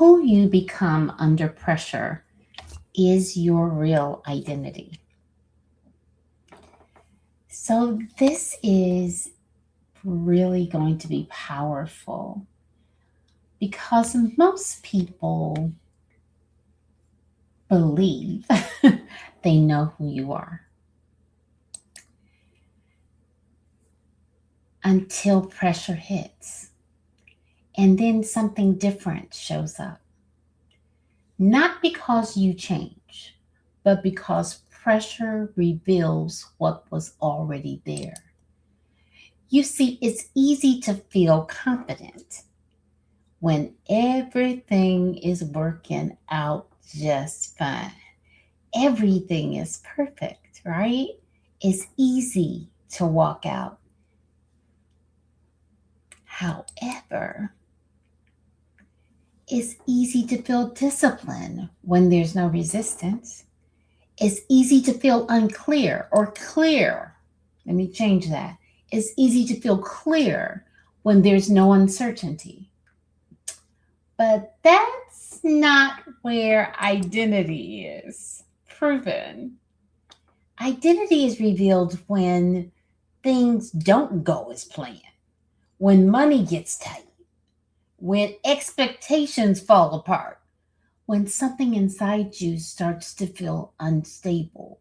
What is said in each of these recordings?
Who you become under pressure is your real identity. So, this is really going to be powerful because most people believe they know who you are until pressure hits. And then something different shows up. Not because you change, but because pressure reveals what was already there. You see, it's easy to feel confident when everything is working out just fine. Everything is perfect, right? It's easy to walk out. However, it's easy to feel disciplined when there's no resistance. It's easy to feel unclear or clear. Let me change that. It's easy to feel clear when there's no uncertainty. But that's not where identity is proven. Identity is revealed when things don't go as planned, when money gets tight, when expectations fall apart, when something inside you starts to feel unstable.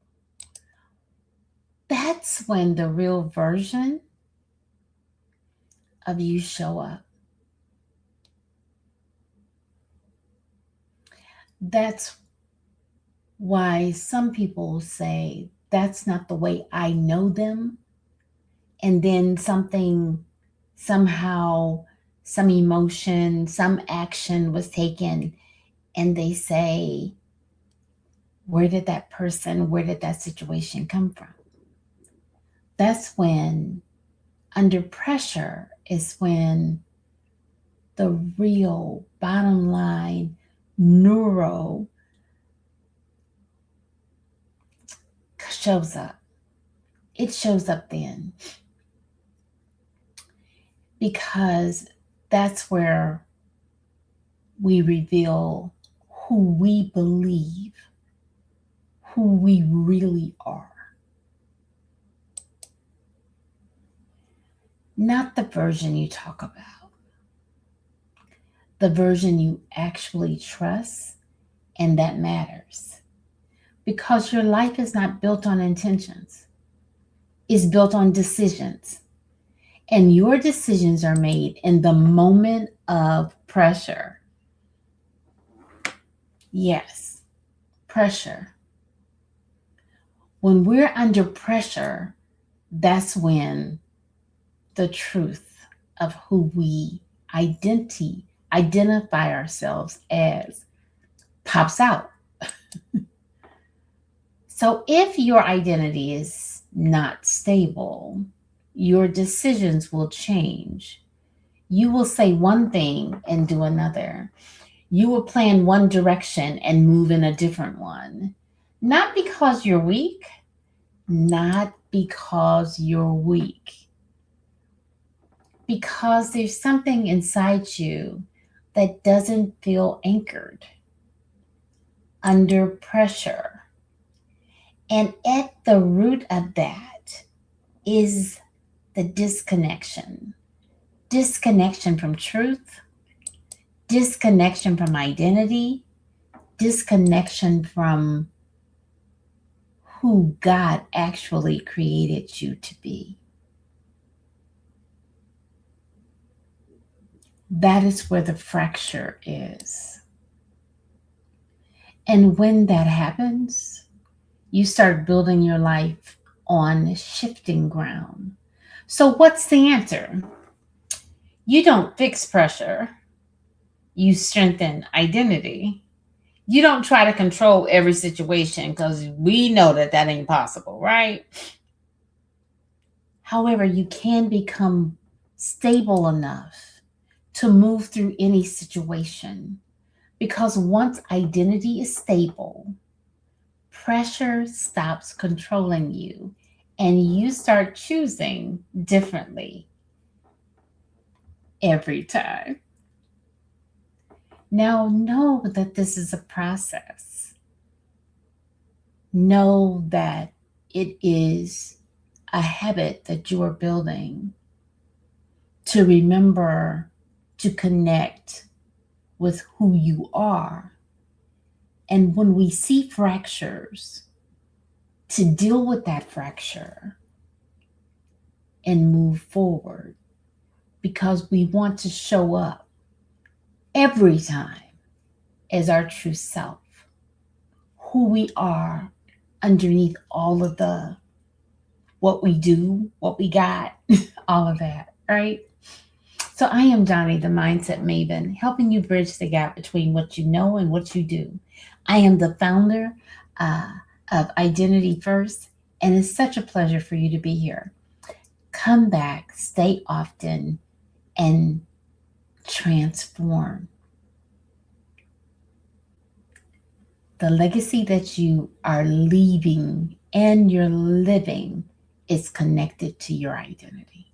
That's when the real version of you show up. That's why some people say that's not the way I know them. And then something, somehow, some emotion, some action was taken, and they say, where did that person, where did that situation come from? That's when, under pressure, is when the real bottom line neuro shows up. It shows up then because that's where we reveal who we believe, who we really are. Not the version you talk about, the version you actually trust, and that matters. Because your life is not built on intentions, it's built on decisions. And your decisions are made in the moment of pressure. Yes, pressure. When we're under pressure, that's when the truth of who we identify ourselves as pops out. So if your identity is not stable, your decisions will change. You will say one thing and do another. You will plan one direction and move in a different one. Not because you're weak, not because you're weak, because there's something inside you that doesn't feel anchored under pressure. And at the root of that is the disconnection. Disconnection from truth, disconnection from identity, disconnection from who God actually created you to be. That is where the fracture is. And when that happens, you start building your life on shifting ground. So, what's the answer? You don't fix pressure, you strengthen identity. You don't try to control every situation because we know that that ain't possible, right? However, you can become stable enough to move through any situation because once identity is stable, pressure stops controlling you and you start choosing differently every time. Now know that this is a process. Know that it is a habit that you are building to remember to connect with who you are. And when we see fractures, to deal with that fracture and move forward, because we want to show up every time as our true self, who we are underneath all of the what we do, what we got, all of that, right? So I am Johnnie, the Mindset Maven, helping you bridge the gap between what you know and what you do. I am the founder uh, of Identity First, and it's such a pleasure for you to be here. Come back, stay often, and transform. The legacy that you are leaving and you're living is connected to your identity.